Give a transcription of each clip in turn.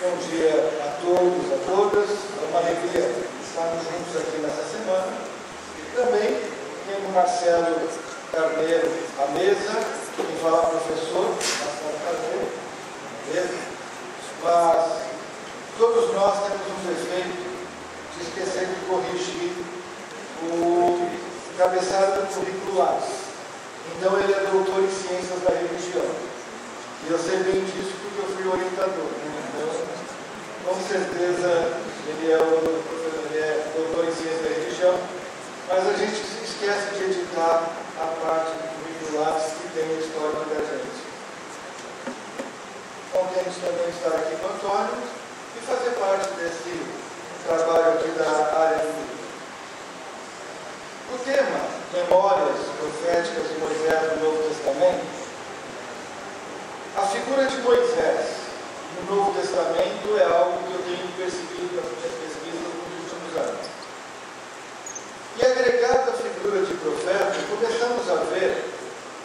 Bom dia a todos, a todas. É uma alegria estarmos juntos aqui nessa semana. E também tem o Marcelo Carneiro à mesa, quem fala professor, Marcelo Carneiro, beleza? Mas todos nós temos um defeito de esquecer de corrigir o cabeçalho do currículo Lattes. Então ele é doutor em ciências da religião. E eu sei bem disso porque eu fui orientador, né? Então, com certeza ele é doutor em ciências da religião, mas a gente esquece de editar a parte do currículo Lattes que tem a história da gente. Contente também estar aqui com o Antônio e fazer parte desse trabalho aqui da área do livro. O tema Memórias Proféticas de Moisés no Novo Testamento, a figura de Moisés no Novo Testamento é algo que eu tenho percebido nas minhas pesquisas nos últimos anos. E agregado à figura de profeta, começamos a ver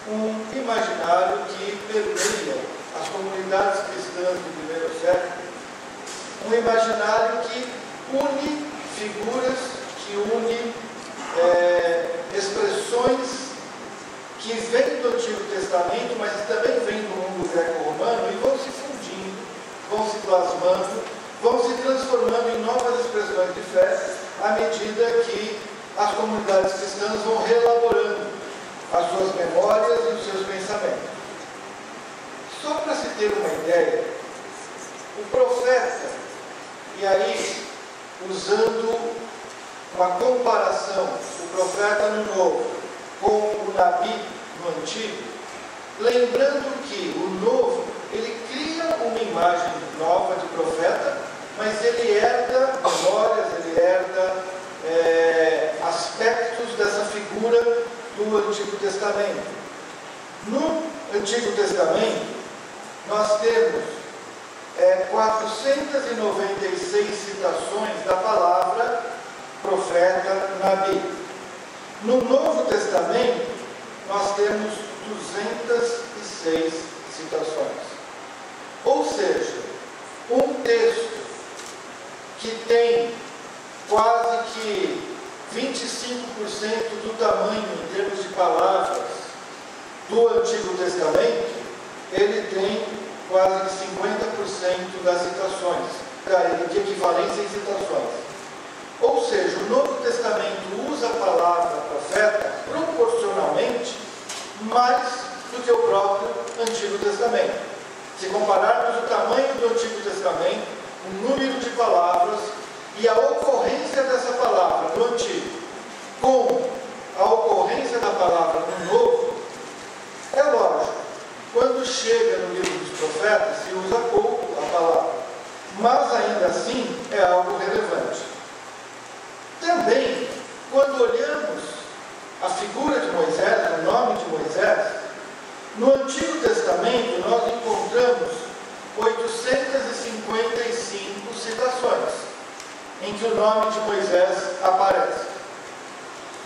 um imaginário que permeia as comunidades cristãs do primeiro século, um imaginário que une figuras, que une expressões que vêm do Antigo Testamento, mas também vêm do mundo greco-romano e vão se fundindo, vão se plasmando, vão se transformando em novas expressões de fé à medida que as comunidades cristãs vão reelaborando as suas memórias e os seus pensamentos. Só para se ter uma ideia, o profeta, e aí usando uma comparação, o profeta no Novo com o Nabi no Antigo, lembrando que o Novo, ele cria uma imagem nova de profeta, mas ele herda memórias, ele herda aspectos dessa figura do Antigo Testamento. No Antigo Testamento, nós temos 496 citações da palavra profeta Nabi. No Novo Testamento, nós temos 206 citações. Ou seja, um texto que tem quase que 25% do tamanho em termos de palavras do Antigo Testamento, ele tem quase que 50% das citações, de equivalência em citações. Ou seja, o Novo Testamento usa a palavra profeta proporcionalmente mais do que o próprio Antigo Testamento. Se compararmos o tamanho do Antigo Testamento, o número de palavras e a ocorrência dessa palavra no Antigo com a ocorrência da palavra no Novo, é lógico, quando chega no livro dos profetas se usa pouco a palavra, mas ainda assim é algo relevante. Também, quando olhamos a figura de Moisés, o nome de Moisés, no Antigo Testamento nós encontramos 855 citações em que o nome de Moisés aparece.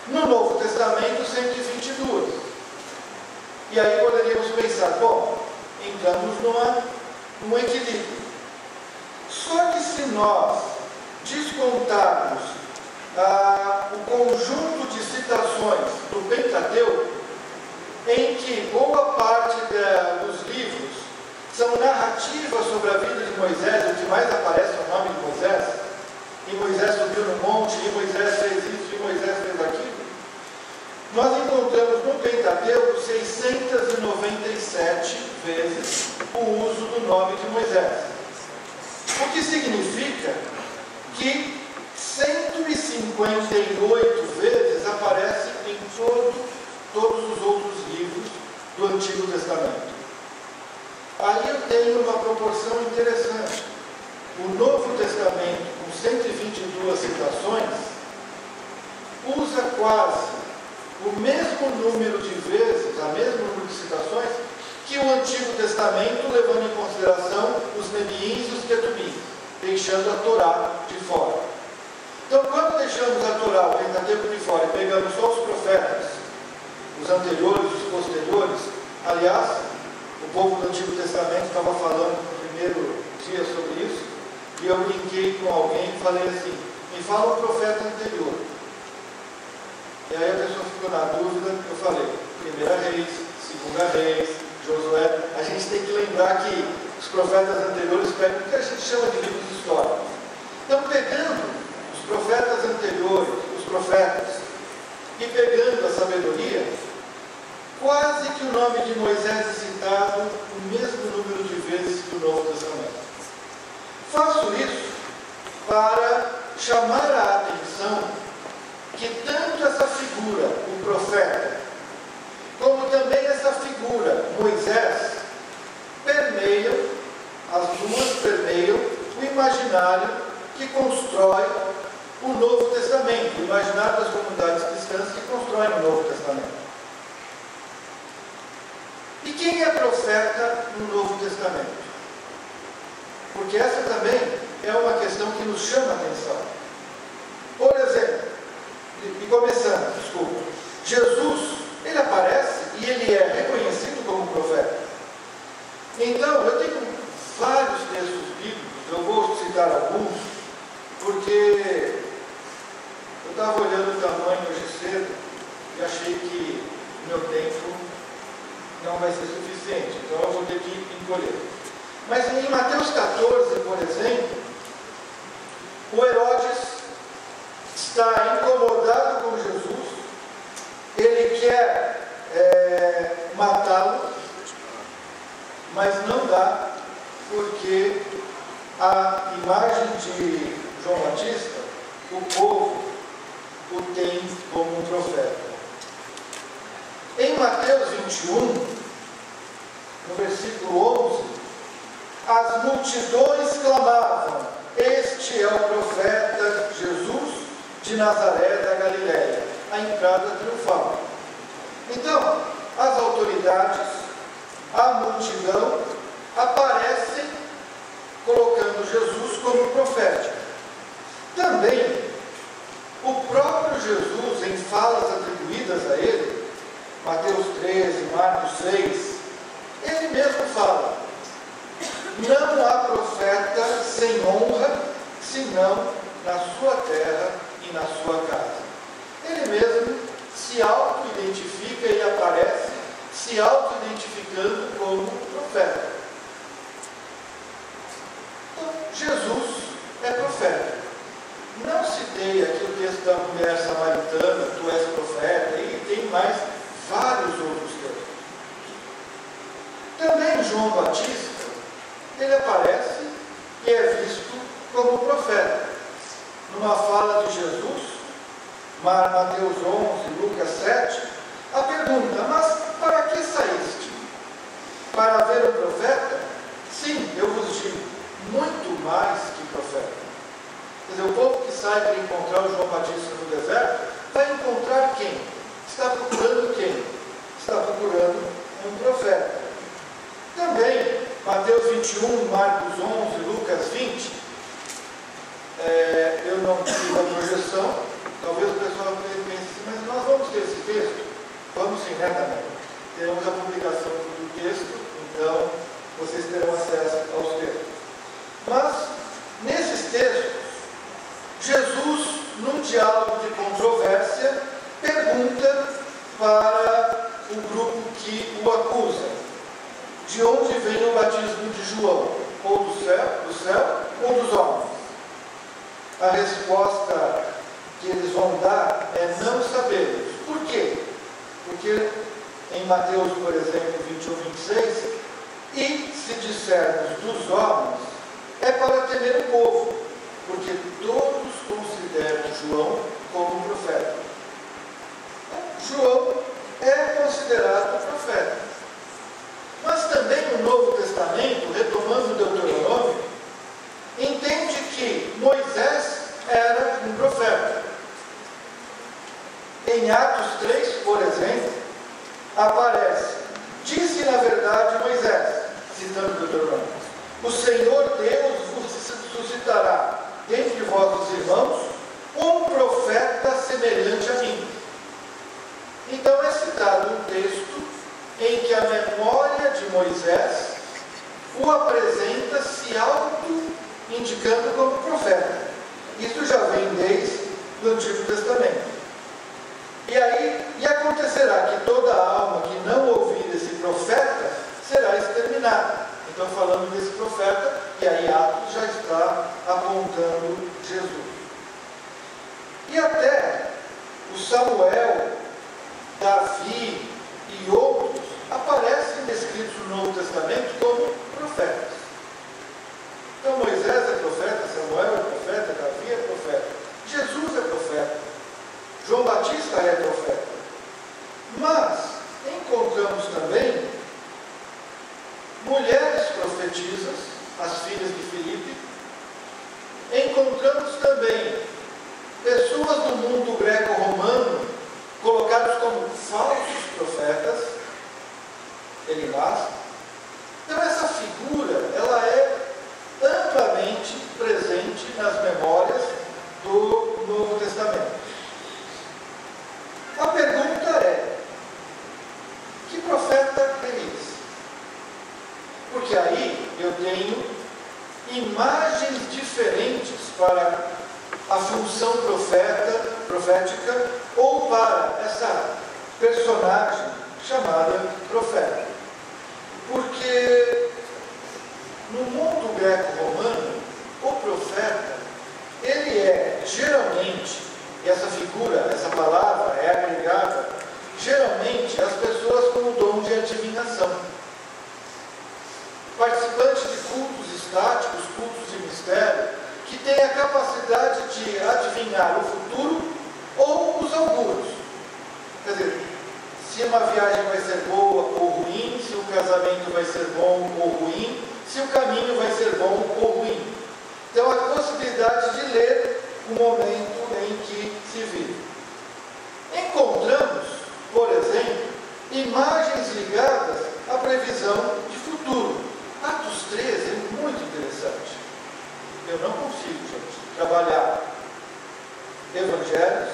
No Novo Testamento, 122. E aí poderíamos pensar, bom, entramos num equilíbrio. Só que se nós descontarmos o conjunto de citações do Pentateuco, em que boa parte dos livros são narrativas sobre a vida de Moisés, onde mais aparece o nome de Moisés, e Moisés subiu no monte, e Moisés fez isso, e Moisés fez aquilo, nós encontramos no Pentateuco 697 vezes o uso do nome de Moisés. O que significa que 158 vezes aparece em todos os outros livros do Antigo Testamento. Aí eu tenho uma proporção interessante. O Novo Testamento, com 122 citações, usa quase o mesmo número de vezes, o mesmo número de citações, que o Antigo Testamento, levando em consideração os Nebiins e os Ketubins, deixando a Torá de fora. Então, quando deixamos a Torá, o Pentateuco de fora, e pegamos só os profetas, os anteriores, os posteriores, aliás, o povo do Antigo Testamento estava falando no primeiro dia sobre isso, eu brinquei com alguém e falei assim: me fala um profeta anterior. E aí a pessoa ficou na dúvida, eu falei: 1 Reis, 2 Reis, Josué. A gente tem que lembrar que os profetas anteriores pegam o que a gente chama de livros históricos. Então, pegando os profetas anteriores, os profetas, e pegando a sabedoria, quase que o nome de Moisés é citado o mesmo número de vezes que o Novo Testamento. Faço isso para chamar a atenção que tanto essa figura, o profeta, como também essa figura, Moisés, permeiam, as duas permeiam o imaginário que constrói o Novo Testamento, o imaginário das comunidades cristãs que constroem o Novo Testamento. E quem é profeta no Novo Testamento? Porque essa também é uma questão que nos chama a atenção. Por exemplo, Jesus, ele aparece e ele é reconhecido como profeta. Então, eu tenho vários textos bíblicos, eu vou citar alguns, porque eu estava olhando o tamanho hoje cedo e achei que o meu tempo não vai ser suficiente, então eu vou ter que encolher. Mas em Mateus 14, por exemplo, o Herodes está incomodado com Jesus, ele quer matá-lo, mas não dá, porque a imagem de João Batista, o povo o tem como um profeta. Em Mateus 21, no versículo 11, as multidões clamavam: este é o profeta Jesus de Nazaré da Galiléia, a entrada triunfal. Então, as autoridades, a multidão, aparecem colocando Jesus como profeta. Também, o próprio Jesus, em falas atribuídas a ele, Mateus 13, Marcos 6, ele mesmo fala: não há profeta sem honra, senão na sua terra e na sua casa. Ele mesmo se auto-identifica e aparece se auto-identificando como profeta. Então, Jesus é profeta. Não citei aqui o texto da mulher samaritana, tu és profeta, e tem mais vários outros textos. Também João Batista, ele aparece e é visto como profeta. Numa fala de Jesus, Mateus 11, Lucas 7, a pergunta: mas para que saíste? Para ver o profeta? Sim, eu vos digo, muito mais que profeta. Quer dizer, o povo que sai para encontrar o João Batista no deserto, vai encontrar quem? Está procurando quem? Está procurando um profeta. Também, Mateus 21, Marcos 11, Lucas 20, eu não tive a projeção, talvez o pessoal pense assim, mas nós vamos ter esse texto? Vamos sim, né, também. Temos a publicação do texto, então vocês terão acesso aos textos. Mas, nesses textos, Jesus, num diálogo de controvérsia, pergunta para o grupo que o acusa: de onde vem o batismo de João? Ou do céu ou dos homens? A resposta que eles vão dar é: não sabemos. Por quê? Porque em Mateus, por exemplo, 21, 26, e se dissermos dos homens, é para temer o povo, porque todos consideram João como profeta. João é considerado profeta. Mas também no Novo Testamento, retomando o Deuteronômio, entende que Moisés era um profeta. Em Atos 3, por exemplo, aparece: disse na verdade Moisés, citando Deuteronômio, o Senhor Deus vos suscitará dentre vós os irmãos um profeta semelhante a mim. Então é citado um texto em que a memória de Moisés o apresenta se auto indicando como profeta. Isso já vem desde o Antigo Testamento. E acontecerá que toda alma que não ouvir esse profeta será exterminada. Então, falando desse profeta, e aí Atos já está apontando Jesus. E até o Samuel, Davi e outros aparecem descritos no Novo Testamento como profetas. Então, Moisés é profeta, Samuel é profeta, Davi é profeta, Jesus é profeta, João Batista é profeta. Mas encontramos também mulheres profetisas, as filhas de Filipe. Encontramos também pessoas do mundo greco-romano colocados como falsos profetas, Elifaz. Então essa figura, ela é amplamente presente nas memórias do Novo Testamento. A pergunta é: que profeta é esse? Porque aí eu tenho imagens diferentes para a função profética ou para essa personagem chamada profeta. Porque no mundo greco-romano, o profeta, ele é geralmente, e essa figura, essa palavra é agregada, geralmente as pessoas com o dom de adivinação. Participantes de cultos estáticos, cultos de mistério, que têm a capacidade de adivinhar o futuro ou os auguros. Quer dizer, se uma viagem vai ser boa ou ruim, se o casamento vai ser bom ou ruim, se o caminho vai ser bom ou ruim. Então, a possibilidade de ler o momento em que se vive. Encontramos, por exemplo, imagens ligadas à previsão de futuro. Atos 13 é muito interessante. Eu não consigo, gente, trabalhar evangelhos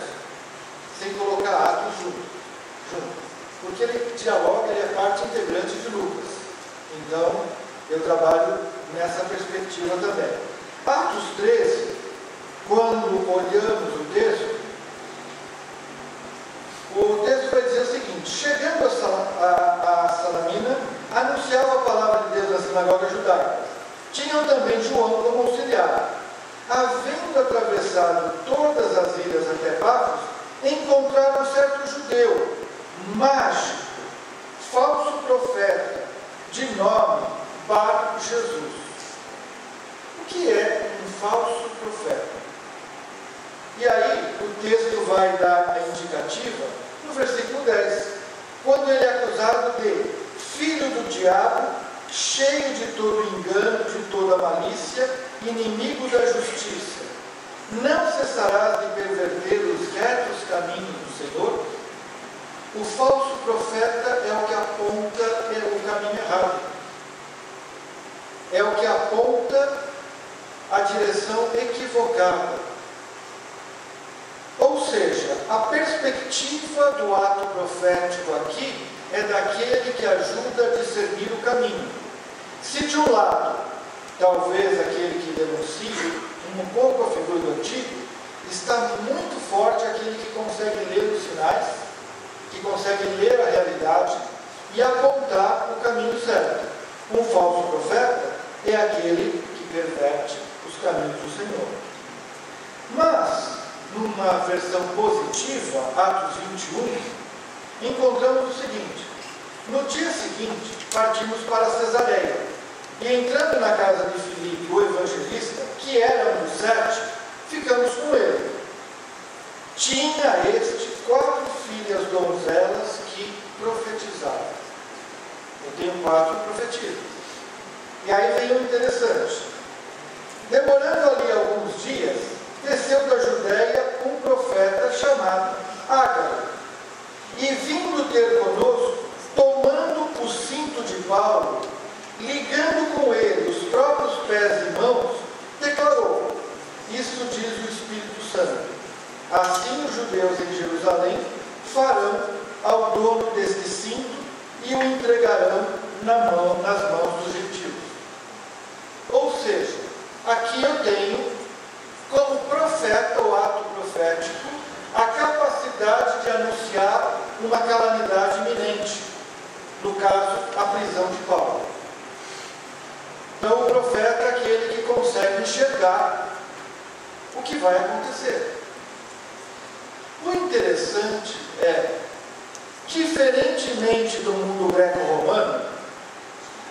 sem colocar Atos junto. Porque ele dialoga, ele é parte integrante de Lucas. Então, eu trabalho nessa perspectiva também. Atos 13, quando olhamos o texto vai dizer o seguinte: chegando a Salamina, anunciava a palavra de Deus na sinagoga judaica. Tinham também João como auxiliar. Havendo atravessado todas as ilhas até Pafos, encontraram certo judeu, mágico, falso profeta, de nome Bar-Jesus. O que é um falso profeta? E aí o texto vai dar a indicativa no versículo 10, quando ele é acusado de filho do diabo, cheio de todo engano, de toda malícia, inimigo da justiça. Não cessarás de perverter os retos caminhos do Senhor? O falso profeta é o que aponta o caminho errado. É o que aponta a direção equivocada. Ou seja, a perspectiva do ato profético aqui é daquele que ajuda a discernir o caminho. Se de um lado, talvez aquele que denuncia um pouco a figura do antigo, está muito forte aquele que consegue ler os sinais, que consegue ler a realidade e apontar o caminho certo. Um falso profeta é aquele que perverte os caminhos do Senhor. Mas, numa versão positiva, Atos 21, encontramos o seguinte: no dia seguinte, partimos para Cesareia, e entrando na casa de Filipe, o evangelista, que era um dos 7, ficamos com ele. Tinha este 4 filhas donzelas que profetizavam. Eu tenho 4 profetisas. E aí vem o interessante. Demorando ali alguns dias, desceu da Judéia um profeta chamado Ágabo, e vindo ter conosco, tomando o cinto de Paulo, ligando com ele os próprios pés e mãos, declarou: isto diz o Espírito Santo, assim os judeus em Jerusalém farão ao dono deste cinto e o entregarão nas mãos dos gentios. Ou seja, aqui aqui eu tenho, como profeta ou ato profético, a capacidade de anunciar uma calamidade iminente, no caso, a prisão de Paulo. Então, o profeta é aquele que consegue enxergar o que vai acontecer. O interessante é, diferentemente do mundo greco-romano,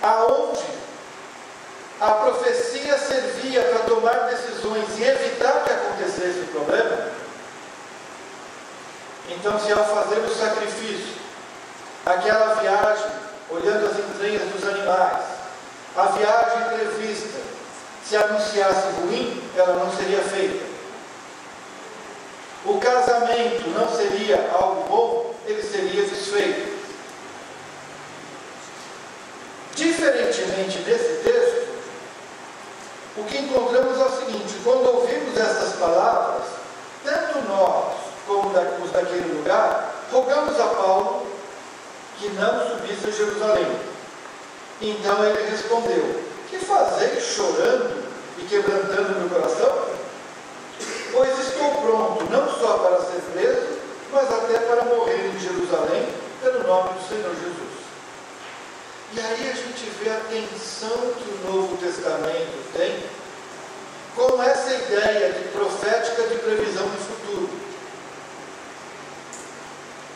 aonde a profecia servia para tomar decisões e evitar que acontecesse o problema, então, se ao fazer o sacrifício, aquela viagem, olhando as entranhas dos animais, a viagem prevista, se anunciasse ruim, ela não seria feita. O casamento não seria algo bom, ele seria desfeito. Diferentemente desse texto, o que encontramos é o seguinte: quando ouvimos essas palavras, tanto nós como os daquele lugar, rogamos a Paulo que não subisse a Jerusalém. Então ele respondeu: que fazeis chorando e quebrantando meu coração? Pois estou pronto não só para ser preso, mas até para morrer em Jerusalém, pelo nome do Senhor Jesus. E aí a gente vê a tensão que o Novo Testamento tem com essa ideia de profética de previsão do futuro.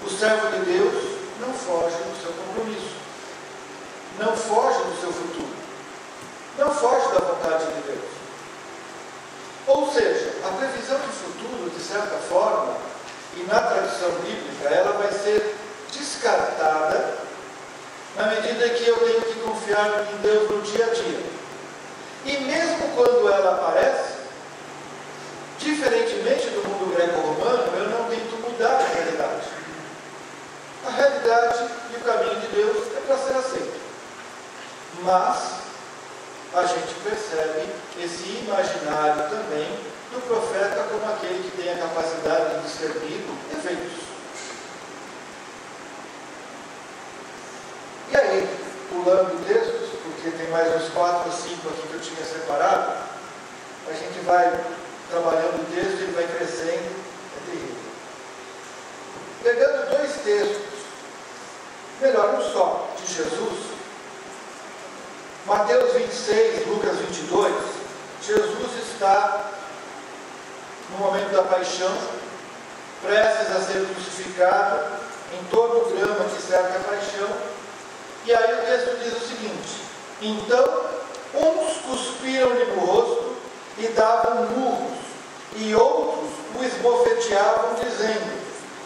O servo de Deus não foge do seu compromisso, não foge do seu futuro, não foge da vontade de Deus. Ou seja, a previsão de futuro, de certa forma, e na tradição bíblica, ela vai ser descartada na medida que eu tenho que confiar em Deus no dia a dia. E mesmo quando ela aparece, diferentemente do mundo greco-romano, eu não tento mudar a realidade. A realidade e o caminho de Deus é para ser aceito. Mas a gente percebe esse imaginário também do profeta como aquele que tem a capacidade de discernir eventos. E aí, pulando textos, porque tem mais uns 4 ou 5 aqui que eu tinha separado, a gente vai trabalhando o texto e ele vai crescendo, é terrível. Pegando 2 textos, melhor, um só, de Jesus, Mateus 26, Lucas 22, Jesus está no momento da paixão, prestes a ser crucificado, em todo o drama que cerca a paixão, e aí o texto diz o seguinte: então, uns cuspiram-lhe no rosto e davam murros, e outros o esbofeteavam, dizendo: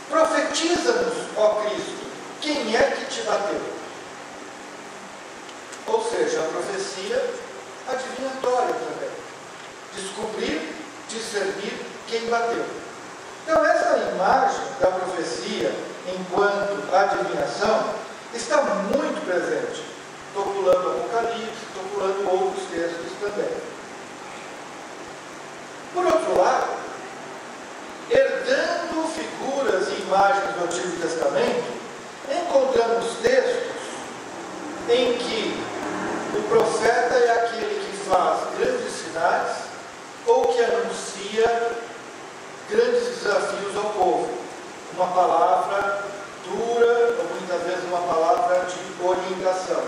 profetiza-nos, ó Cristo, quem é que te bateu? Ou seja, a profecia adivinatória também. Descobrir, discernir quem bateu. Então, essa imagem da profecia enquanto adivinação está muito presente. Estou pulando Apocalipse, estou pulando outros textos também. Por outro lado, herdando figuras e imagens do Antigo Testamento, encontramos textos em que o profeta é aquele que faz grandes sinais ou que anuncia grandes desafios ao povo. Uma palavra dura, ou muitas vezes uma palavra de orientação.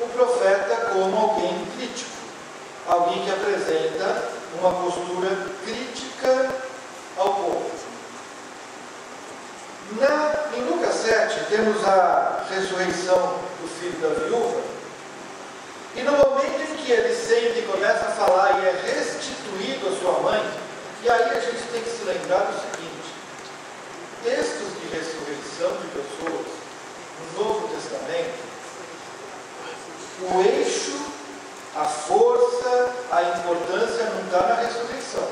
O profeta como alguém crítico, alguém que apresenta uma postura crítica ao povo. Em Lucas 7, temos a ressurreição do filho da viúva, e no momento em que ele sente e começa a falar e é restituído à sua mãe, e aí a gente tem que se lembrar do seguinte: textos de ressurreição de pessoas no Novo Testamento, o eixo, a força, a importância não está na ressurreição,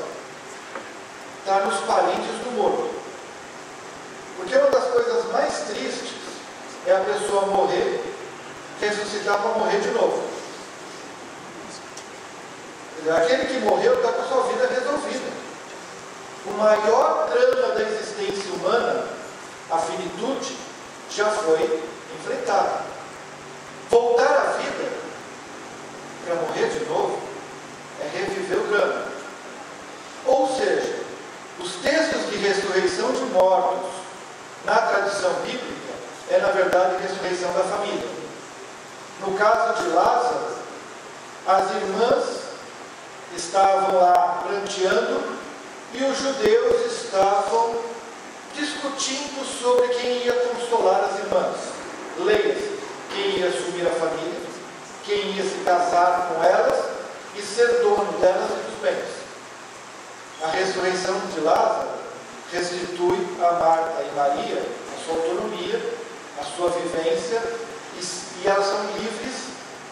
está nos parentes do morto. Porque uma das coisas mais tristes é a pessoa morrer, ressuscitar para morrer de novo. Aquele que morreu está com a sua vida resolvida. O maior drama da existência humana, a finitude, já foi enfrentado. Voltar à vida para morrer de novo é reviver o drama. mortos, na tradição bíblica, é na verdade a ressurreição da família. No caso de Lázaro, as irmãs estavam lá pranteando e os judeus estavam discutindo sobre quem ia consolar as irmãs. Leia-se, quem ia assumir a família, quem ia se casar com elas e ser dono delas e dos bens. A ressurreição de Lázaro restitui a Marta e Maria a sua autonomia, a sua vivência, e elas são livres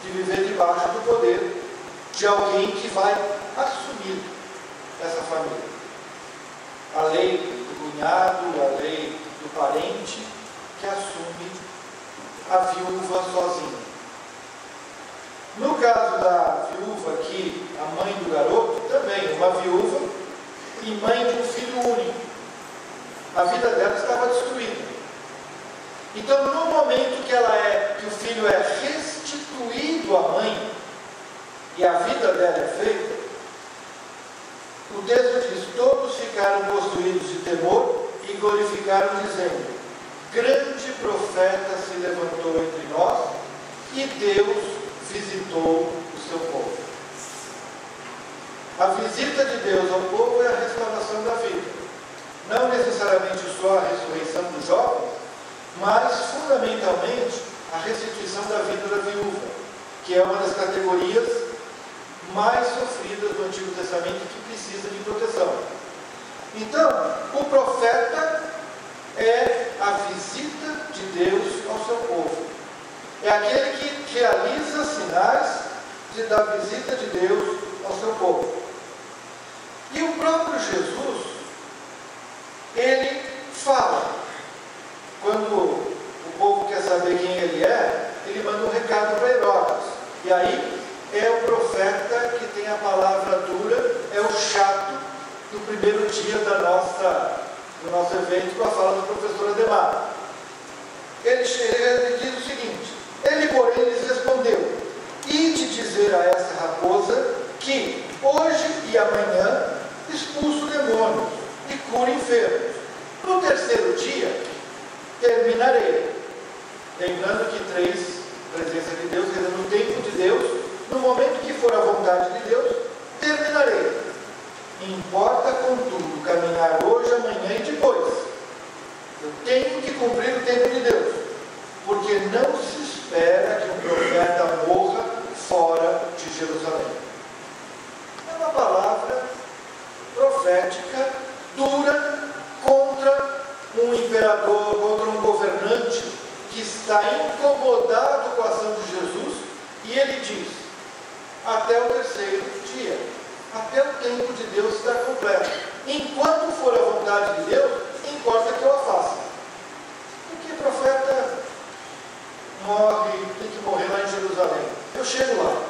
de viver debaixo do poder de alguém que vai assumir essa família. A lei do cunhado, a lei do parente, que assume a viúva sozinha. No caso da viúva aqui, a mãe do garoto, também uma viúva e mãe de um filho único. A vida dela estava destruída. Então, no momento que o filho é restituído à mãe e a vida dela é feita, o texto diz: todos ficaram possuídos de temor e glorificaram, dizendo: grande profeta se levantou entre nós e Deus visitou o seu povo. A visita de Deus ao povo é a restauração da vida. Não necessariamente só a ressurreição dos jovens, mas fundamentalmente a restituição da vida da viúva, que é uma das categorias mais sofridas do Antigo Testamento e que precisa de proteção. Então, o profeta é a visita de Deus ao seu povo. É aquele que realiza sinais da visita de Deus ao seu povo. E o próprio Jesus, ele fala. Quando o povo quer saber quem ele é, ele manda um recado para Herodes. E aí é o profeta que tem a palavra dura, é o chato do primeiro dia do nosso evento, com a fala do professor Ademar. Ele diz o seguinte: ele, porém, lhes respondeu: ide dizer a essa raposa que hoje e amanhã expulso demônios e curo enfermos. No terceiro dia terminarei. Lembrando que 3, presença de Deus, quer dizer, no tempo de Deus, no momento que for a vontade de Deus, terminarei. Importa, contudo, caminhar hoje, amanhã e depois. Eu tenho que cumprir o tempo de Deus, porque não se espera que um profeta morra fora de Jerusalém. É uma palavra profética, dura, contra um imperador, contra um governante que está incomodado com a ação de Jesus, e ele diz: até o terceiro dia, até o tempo de Deus estar completo. Enquanto for a vontade de Deus, importa que eu a faça. Porque o profeta tem que morrer lá em Jerusalém. Eu chego lá.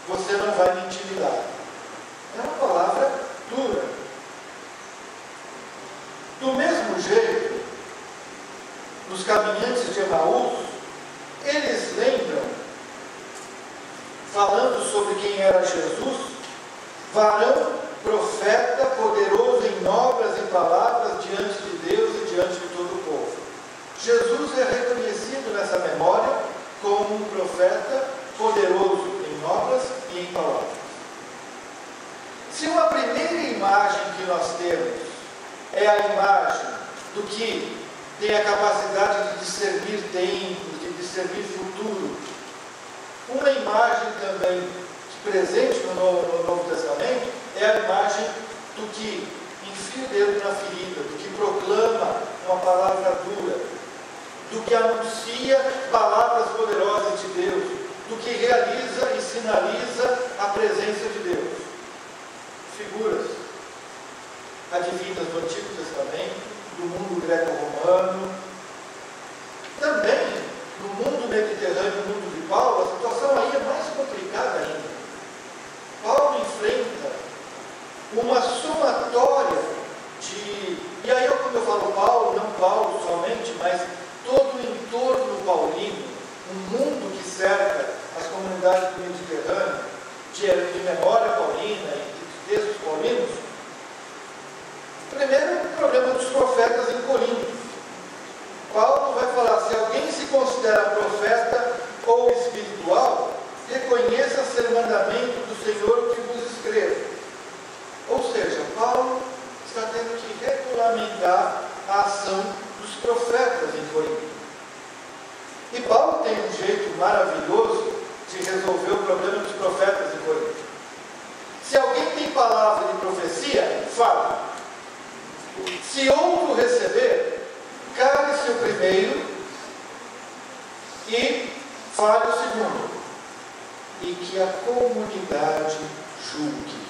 Você não vai me intimidar. É uma palavra dura. Do mesmo jeito, os caminhantes de Emaús, eles lembram, falando sobre quem era Jesus, varão, profeta, poderoso em obras e palavras diante de Deus e diante de todo o povo. Jesus é reconhecido nessa memória como um profeta poderoso em obras e em palavras. Se uma primeira imagem que nós temos é a imagem do que tem a capacidade de discernir tempo, de discernir futuro, uma imagem também presente no Novo Testamento é a imagem do que enfia o dedo na ferida, do que proclama uma palavra dura, do que anuncia palavras poderosas de Deus, do que realiza e sinaliza a presença de Deus. Figuras advindas do Antigo Testamento, do mundo greco-romano, também no mundo mediterrâneo, no mundo de Paulo, a situação aí é mais complicada ainda. Paulo enfrenta uma somatória de... E aí, quando eu falo Paulo, não Paulo somente, mas todo o entorno paulino, o mundo que cerca as comunidades do Mediterrâneo, de memória paulina e de textos paulinos. Primeiro, maravilhoso de resolver o problema dos profetas em Corinto. Se alguém tem palavra de profecia, fala. Se outro receber, cale-se o primeiro e fale o segundo. E que a comunidade julgue.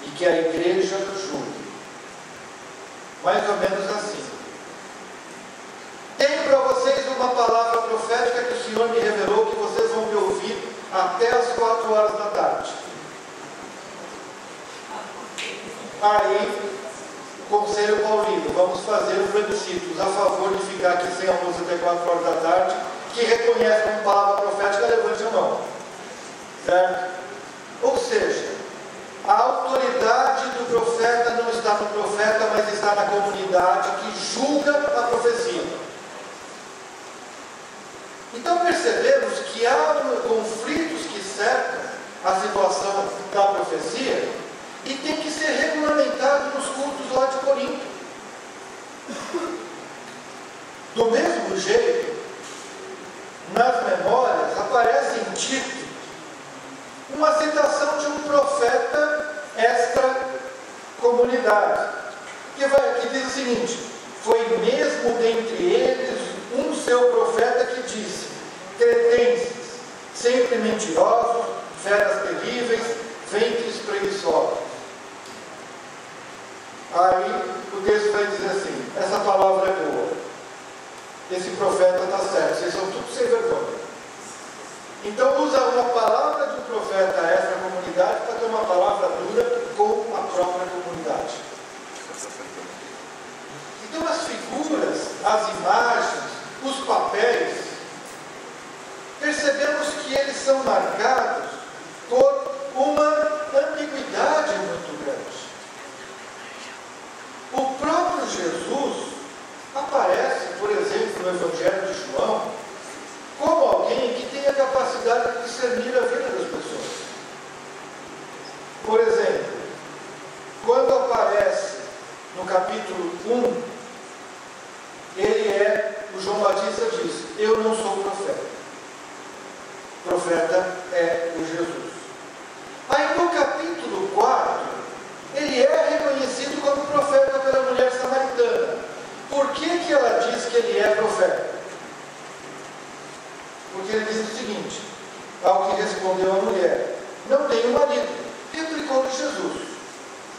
E que a igreja julgue. Mais ou menos assim. Tenho para vocês uma palavra profética que o Senhor me revelou, que vocês vão me ouvir até as 4 horas da tarde. Aí, Conselho Paulino, vamos fazer um plebiscito a favor de ficar aqui sem almoço até 4 horas da tarde. Que reconhece como palavra profética, levante a mão. Certo? Ou seja, a autoridade do profeta não está no profeta, mas está na comunidade que julga a profecia. Então percebemos que há conflitos que cercam a situação da profecia e tem que ser regulamentado nos cultos lá de Corinto. Do mesmo jeito, nas memórias aparece em Tito uma citação de um profeta extra-comunidade, que diz o seguinte: foi mesmo dentre eles um seu profeta que disse: cretenses, sempre mentirosos, feras terríveis, ventres preguiçosos. Aí o texto vai dizer assim: essa palavra é boa, esse profeta está certo, vocês são tudo sem vergonha. Então usa uma palavra de um profeta a essa comunidade para ter uma palavra dura com a própria comunidade. Então as figuras, as imagens, os papéis, percebemos que eles são marcados por uma ambiguidade muito grande. O próprio Jesus aparece, por exemplo, no Evangelho de João, como alguém que tem a capacidade de discernir a vida das pessoas. Por exemplo, quando aparece no capítulo 1, o João Batista diz: eu não sou profeta. O profeta é o Jesus. Aí no capítulo 4, ele é reconhecido como profeta pela mulher samaritana. Por que ela diz que ele é profeta? Porque ele diz o seguinte, ao que respondeu a mulher: não tenho marido. Replicou-lhe Jesus: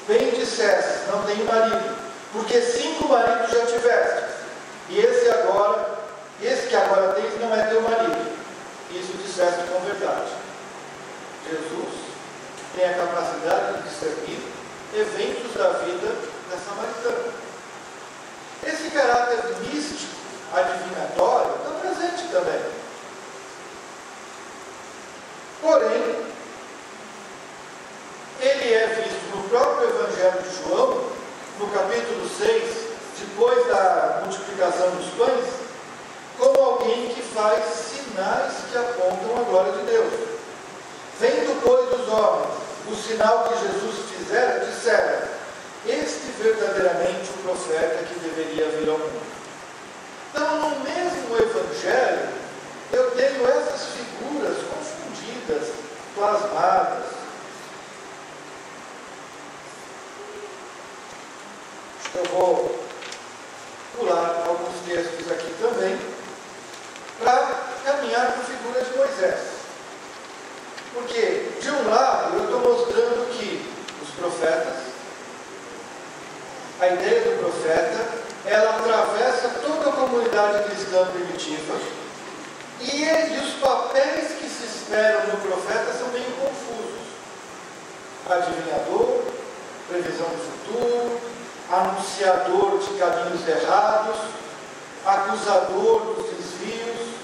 bem disseste, não tenho marido, porque 5 maridos já tiveste, e esse que agora tens não é teu marido. Isso disseste com verdade. Jesus tem a capacidade de discernir eventos da vida da samaritana. Esse caráter místico, adivinatório, está presente também. Porém, ele é visto no próprio Evangelho de João, no capítulo 6, depois da multiplicação dos pães, como alguém que faz sinais que apontam a glória de Deus. Vendo, pois, dos homens o sinal que Jesus fizera, disseram: este verdadeiramente o profeta que deveria vir ao mundo. Então, no mesmo Evangelho, eu tenho essas figuras confundidas, plasmadas. Eu vou pular alguns textos aqui também, para caminhar para a figura de Moisés. Porque, de um lado, eu estou mostrando que os profetas, a ideia do profeta, ela atravessa toda a comunidade cristã primitiva, e os papéis que se esperam no profeta são meio confusos. Adivinhador, previsão do futuro, anunciador de caminhos errados, acusador dos desvios.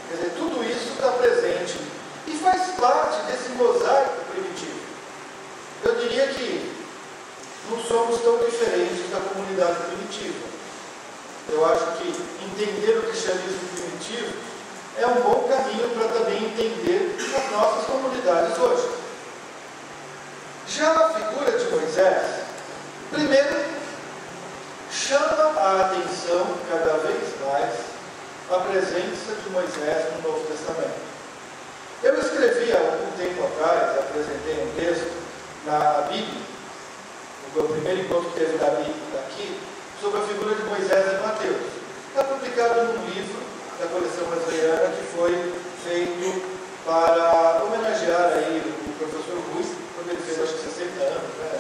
Quer dizer, tudo isso está presente e faz parte desse mosaico primitivo. Eu diria que não somos tão diferentes da comunidade primitiva. Eu acho que entender o cristianismo primitivo é um bom caminho para também entender as nossas comunidades hoje. Já a figura de Moisés, primeiro, chama a atenção cada vez mais a presença de Moisés no Novo Testamento. Eu escrevi há algum tempo atrás, apresentei um texto na Bíblia, o primeiro encontro que teve da Bíblia aqui, sobre a figura de Moisés em Mateus. Está publicado num livro da coleção brasileira que foi feito para homenagear aí o professor Rui, quando ele fez acho que 60 anos, né?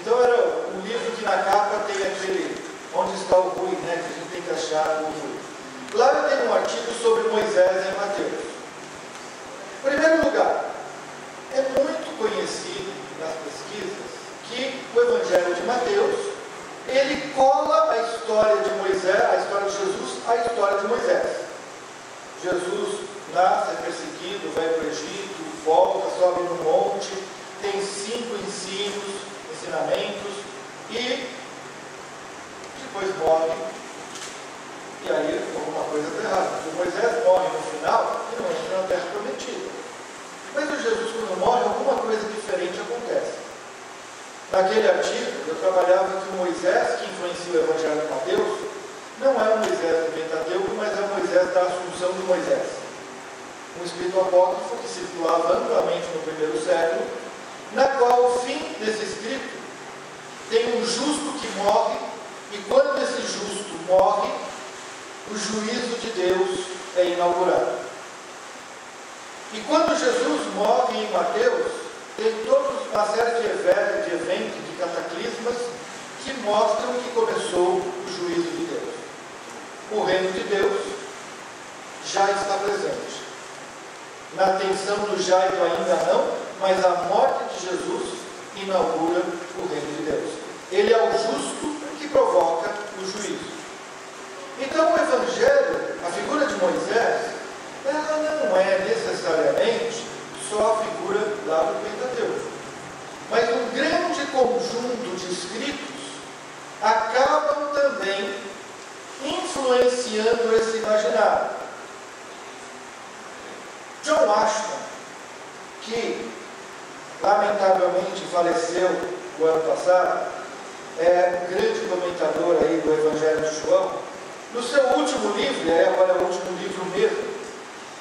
Então era um livro que na capa tem aquele onde está o Rui, né? Que a gente tem que achar o Rui. Lá eu tenho um artigo sobre Moisés em Mateus. Em primeiro lugar, é muito conhecido nas pesquisas que o Evangelho de Mateus, ele cola a história de Moisés, a história de Jesus, à história de Moisés. Jesus nasce, é perseguido, vai para o Egito, volta, sobe no monte, tem 5 ensinamentos, e depois morre. E aí alguma coisa está errada. O Moisés morre no final e não entra na terra prometida. Mas o Jesus, quando morre, alguma coisa diferente acontece. Naquele artigo, eu trabalhava que o Moisés que influencia o Evangelho de Mateus não é o Moisés do Pentateuco, mas é o Moisés da Assunção de Moisés. Um escrito apócrifo que circulava amplamente no primeiro século, na qual o fim desse escrito tem um justo que morre, e quando esse justo morre, o juízo de Deus é inaugurado. E quando Jesus morre em Mateus, tem toda uma série de eventos, de cataclismas, que mostram que começou o juízo de Deus. O reino de Deus já está presente. Na tensão do já e do ainda não, mas a morte de Jesus inaugura o reino de Deus. Ele é o justo que provoca o juízo. Então o Evangelho, a figura de Moisés, ela não é necessariamente só a figura lá do Pentateuco. Mas um grande conjunto de escritos acabam também influenciando esse imaginário. John Ashton, que lamentavelmente faleceu o ano passado, é um grande comentador aí do Evangelho de João. No seu último livro, agora é o último livro mesmo,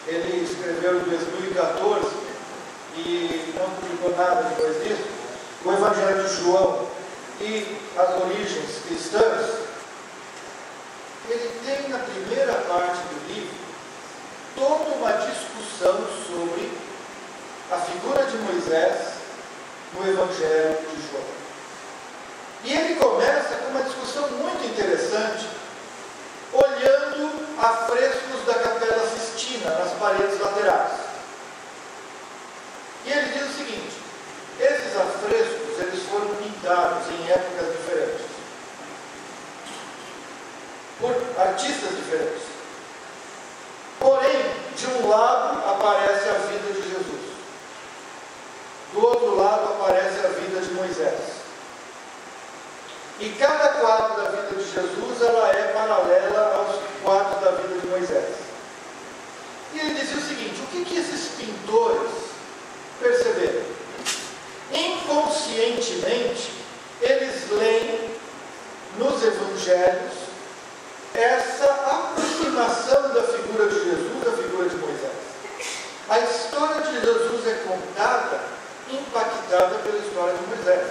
ele escreveu em 2014 e não publicou nada depois disso, o Evangelho de João e as origens cristãs. Ele tem na primeira parte do livro toda uma discussão sobre a figura de Moisés no Evangelho de João. E ele começa com uma discussão muito interessante, olhando afrescos da Capela Sistina nas paredes laterais. E ele diz o seguinte: esses afrescos eles foram pintados em épocas diferentes, por artistas diferentes. Porém, de um lado aparece a vida de Jesus, do outro lado aparece a vida de Moisés. E cada quadro da vida de Jesus, ela é paralela aos quadros da vida de Moisés. E ele dizia o seguinte: o que esses pintores perceberam? Inconscientemente, eles leem nos evangelhos essa aproximação da figura de Jesus à figura de Moisés. A história de Jesus é contada, impactada pela história de Moisés.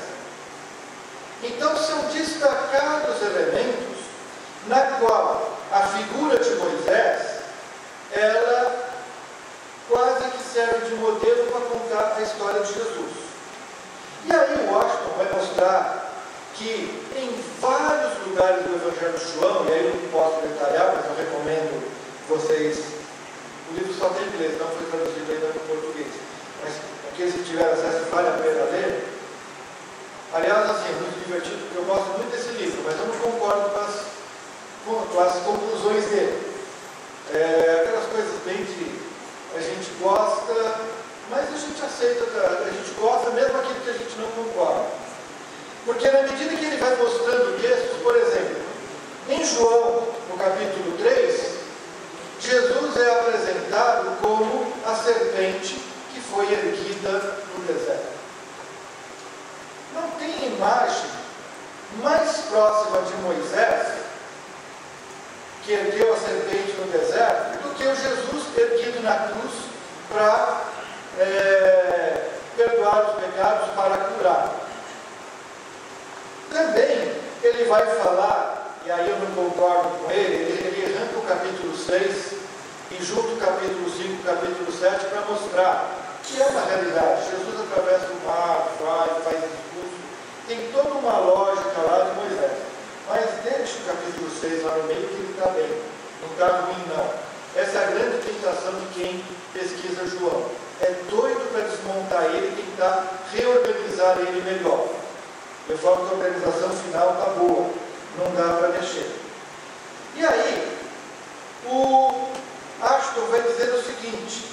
Então são destacados elementos na qual a figura de Moisés, ela quase que serve de modelo para contar a história de Jesus. E aí o Washington vai mostrar que em vários lugares do Evangelho de João, e aí eu não posso detalhar, mas eu recomendo vocês, o livro só tem inglês, não foi traduzido ainda para o português, mas aqueles que tiveram acesso vale a pena ler. Aliás, assim, é muito divertido, porque eu gosto muito desse livro, mas eu não concordo com as conclusões dele. Aquelas coisas bem que a gente gosta, mas a gente aceita, a gente gosta mesmo aquilo que a gente não concorda. Porque na medida que ele vai mostrando textos, por exemplo, em João, no capítulo 3, Jesus é apresentado como a serpente que foi erguida no deserto. Não tem imagem mais próxima de Moisés, que ergueu a serpente no deserto, do que o Jesus erguido na cruz para perdoar os pecados, para curar. Também ele vai falar, e aí eu não concordo com ele arranca o capítulo 6 e junta o capítulo 5 e o capítulo 7 para mostrar que é uma realidade. Jesus atravessa o mar, faz discurso, tem toda uma lógica lá de Moisés. Mas deixa o capítulo 6 lá no meio que ele está bem, não está ruim não. Essa é a grande tentação de quem pesquisa João. É doido para desmontar ele e tentar reorganizar ele melhor. Eu falo que a organização final está boa, não dá para mexer. E aí, o Ashton vai dizer o seguinte,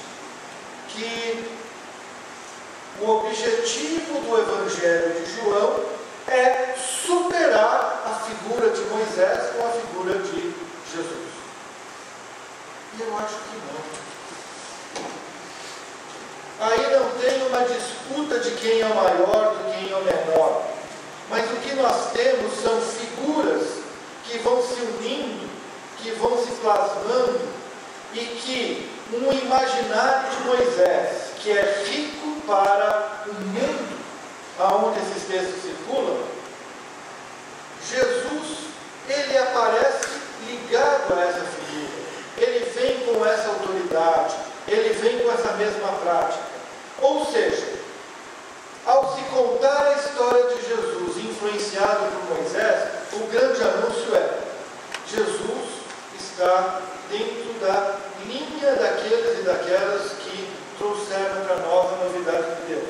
que o objetivo do Evangelho de João é superar a figura de Moisés com a figura de Jesus. E eu acho que não. Aí não tem uma disputa de quem é o maior, de quem é o menor. Mas o que nós temos são figuras que vão se unindo, que vão se plasmando, e que um imaginário de Moisés, que é rico para o mundo aonde esses textos circulam, Jesus, ele aparece ligado a essa figura. Ele vem com essa autoridade, ele vem com essa mesma prática. Ou seja, ao se contar a história de Jesus influenciado por Moisés, o grande anúncio é: Jesus está dentro da linha daqueles e daquelas que trouxeram para nós a novidade de Deus.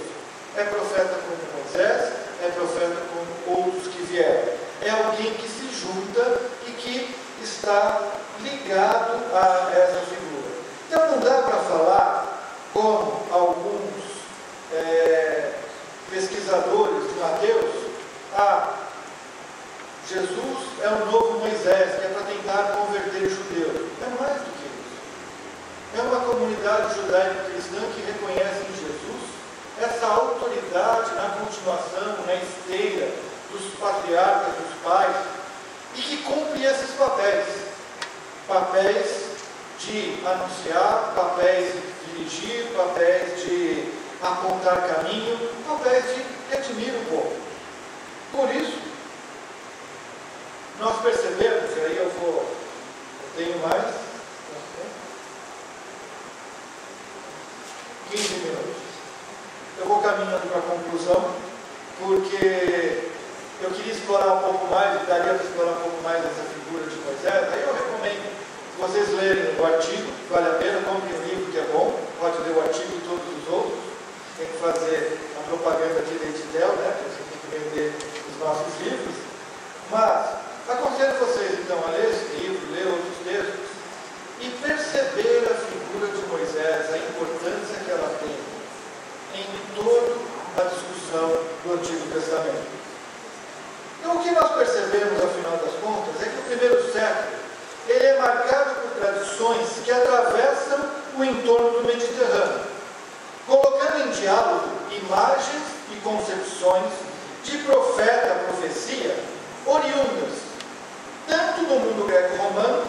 É profeta como Moisés, é profeta como outros que vieram. É alguém que se junta e que está ligado a essa figura. Então não dá para falar como alguns pesquisadores de Mateus: Jesus é o novo Moisés, que é para tentar converter judeus. É mais do que isso. É uma comunidade judaico-cristã que reconhece em Jesus essa autoridade na continuação, na esteira dos patriarcas, dos pais, e que cumpre esses papéis. Papéis de anunciar, papéis de dirigir, papéis de apontar caminho, papéis de redimir o povo. Por isso, nós percebemos, e aí eu tenho mais 15 minutos. Eu vou caminhando para a conclusão, porque eu queria explorar um pouco mais, daria para explorar um pouco mais essa figura de Moisés. Aí eu recomendo que vocês lerem o artigo, vale a pena, comprem um livro que é bom, pode ler o artigo e todos os outros. Tem que fazer a propaganda aqui da Editel, né? Você tem que vender os nossos livros. Mas aconselho vocês então a ler esse livro, ler outros textos e perceber a figura de Moisés, a importância que ela tem em toda a discussão do Antigo Testamento. Então o que nós percebemos, afinal das contas, é que o primeiro século ele é marcado por tradições que atravessam o entorno do Mediterrâneo, colocando em diálogo imagens e concepções de profeta, profecia, oriundas, tanto no mundo greco-romano,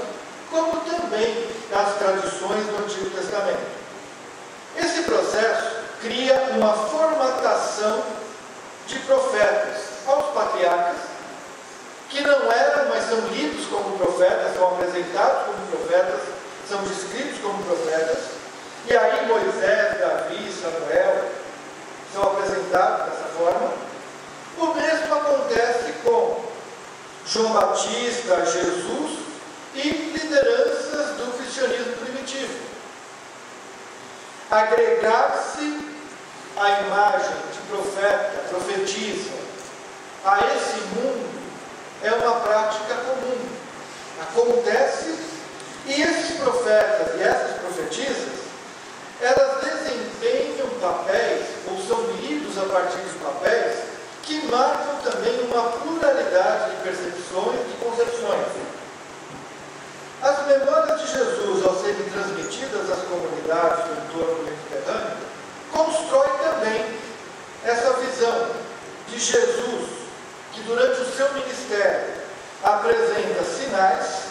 como também das tradições do Antigo Testamento. Esse processo cria uma formatação de profetas aos patriarcas, que não eram, mas são lidos como profetas, são apresentados como profetas, são descritos como profetas, e aí Moisés, Davi, Samuel são apresentados dessa forma. O mesmo acontece com João Batista, Jesus e lideranças do cristianismo primitivo. Agregar-se a imagem de profeta, profetisa, a esse mundo é uma prática comum. Acontece, e esses profetas e essas profetisas, elas desempenham papéis, ou são lidos a partir dos papéis, que marcam também uma pluralidade de percepções e de concepções. As memórias de Jesus, ao serem transmitidas às comunidades do entorno do Mediterrâneo, constrói também essa visão de Jesus, que durante o seu ministério ministério apresenta sinais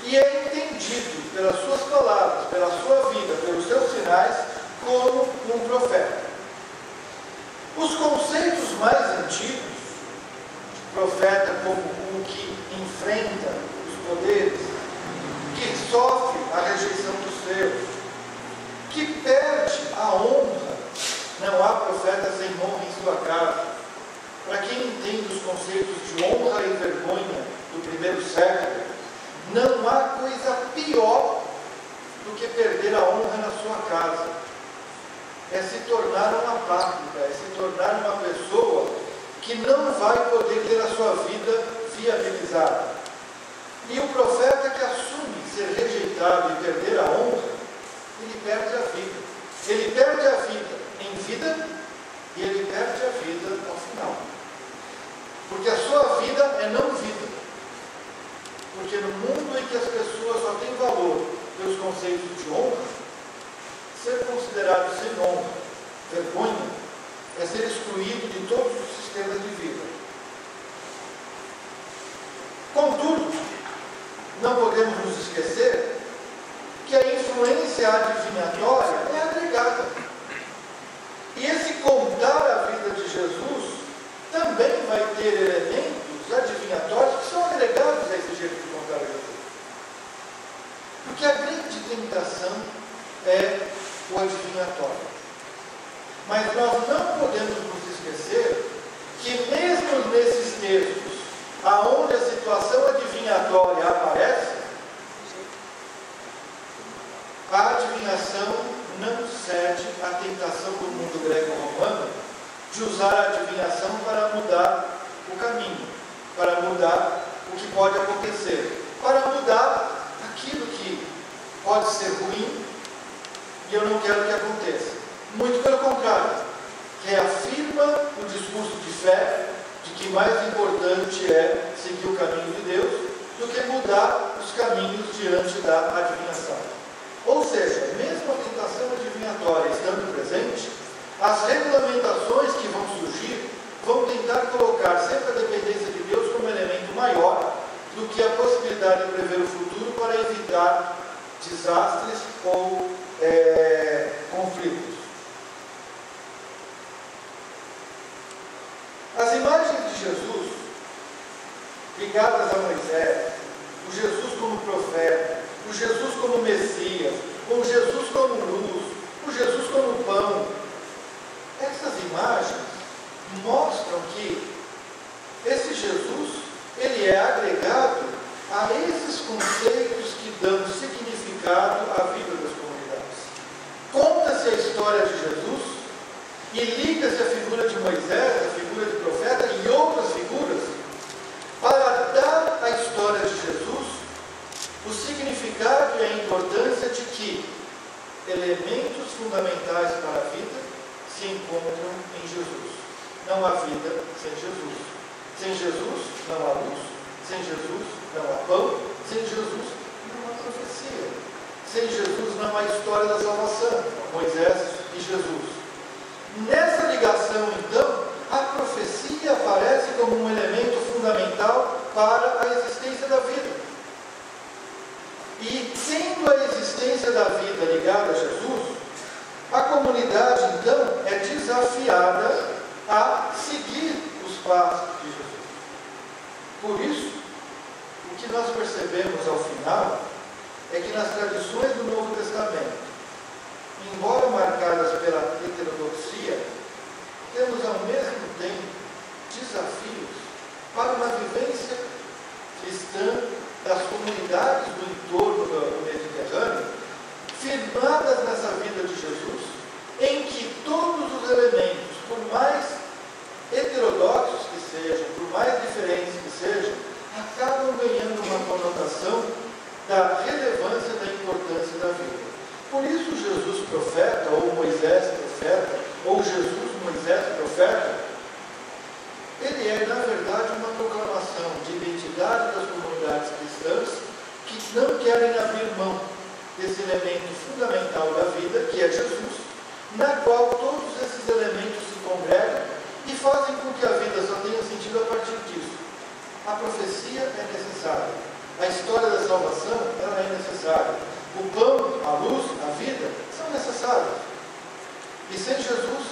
e é entendido pelas suas palavras, pela sua vida, pelos seus sinais, como um profeta. Os conceitos mais antigos, profeta como o que enfrenta os poderes, que sofre a rejeição dos seus, que perde a honra. Não há profeta sem honra em sua casa. Para quem entende os conceitos de honra e vergonha do primeiro século, não há coisa pior do que perder a honra na sua casa. É se tornar uma apátrida, é se tornar uma pessoa que não vai poder ter a sua vida viabilizada. E o profeta que assume ser rejeitado e perder a honra, ele perde a vida. Ele perde a vida em vida e ele perde a vida ao final. Porque a sua vida é não vida. Porque no mundo em que as pessoas só têm valor pelos conceitos de honra, ser considerado sem honra, vergonha, é ser excluído de todos os sistemas de vida. Contudo, não podemos nos esquecer que a influência adivinhatória é agregada. E esse contar a vida de Jesus também vai ter elementos adivinhatórios que são agregados a esse jeito de contar a Jesus. Porque a grande tentação é o adivinhatório. Mas nós não podemos nos esquecer que mesmo nesses textos, aonde a situação adivinhatória aparece, a adivinhação não cede à tentação do mundo greco-romano de usar a adivinhação para mudar o caminho, para mudar o que pode acontecer, para mudar aquilo que pode ser ruim e eu não quero que aconteça. Muito pelo contrário, reafirma o discurso de fé de que mais importante é seguir o caminho de Deus do que mudar os caminhos diante da adivinhação. Ou seja, mesmo a tentação adivinhatória estando presente, as regulamentações que vão surgir vão tentar colocar sempre a dependência de Deus como elemento maior do que a possibilidade de prever o futuro para evitar desastres ou conflitos. As imagens de Jesus ligadas a Moisés, o Jesus como profeta, o Jesus como Messias, o Jesus como luz, o Jesus como pão, essas imagens mostram que esse Jesus, ele é agregado a esses conceitos que dão significado à vida das comunidades. Conta-se a história de Jesus e liga-se a figura de Moisés, a figura de profeta e outras figuras para dar à história de Jesus o significado e a importância de que elementos fundamentais para a vida se encontram em Jesus. Não há vida sem Jesus. Sem Jesus não há luz. Sem Jesus não há pão. Sem Jesus não há profecia. Sem Jesus não há história da salvação. Moisés e Jesus. Nessa ligação, então, a profecia aparece como um elemento fundamental para a existência da vida. E, sendo a existência da vida ligada a Jesus, a comunidade, então, é desafiada a seguir os passos de Jesus. Por isso, o que nós percebemos ao final é que nas tradições do Novo Testamento, embora marcadas pela heterodoxia, temos ao mesmo tempo desafios para uma vivência cristã das comunidades do entorno do Mediterrâneo, firmadas nessa vida de Jesus, em que todos os elementos, por mais heterodoxos que sejam, por mais diferentes que sejam, acabam ganhando uma conotação da relevância da importância da vida. Por isso Jesus profeta, ou Moisés profeta, ou Jesus Moisés profeta, ele é, na verdade, uma proclamação de identidade das comunidades cristãs que não querem abrir mão desse elemento fundamental da vida, que é Jesus, na qual todos esses elementos se congregam e fazem com que a vida só tenha sentido a partir disso. A profecia é necessária. A história da salvação, ela é necessária. O pão, a luz, a vida, são necessários. E sem Jesus,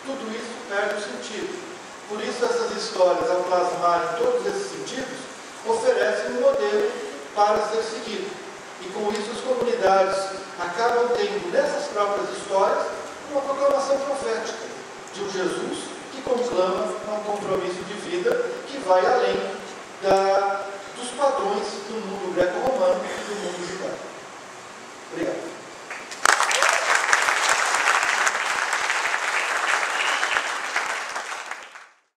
tudo isso perde o sentido. Por isso, essas histórias, ao plasmarem todos esses sentidos, oferecem um modelo para ser seguido. E com isso, as comunidades acabam tendo, nessas próprias histórias, uma proclamação profética de um Jesus que conclama um compromisso de vida que vai além dos padrões do mundo greco-romano e do mundo judaico. Obrigado.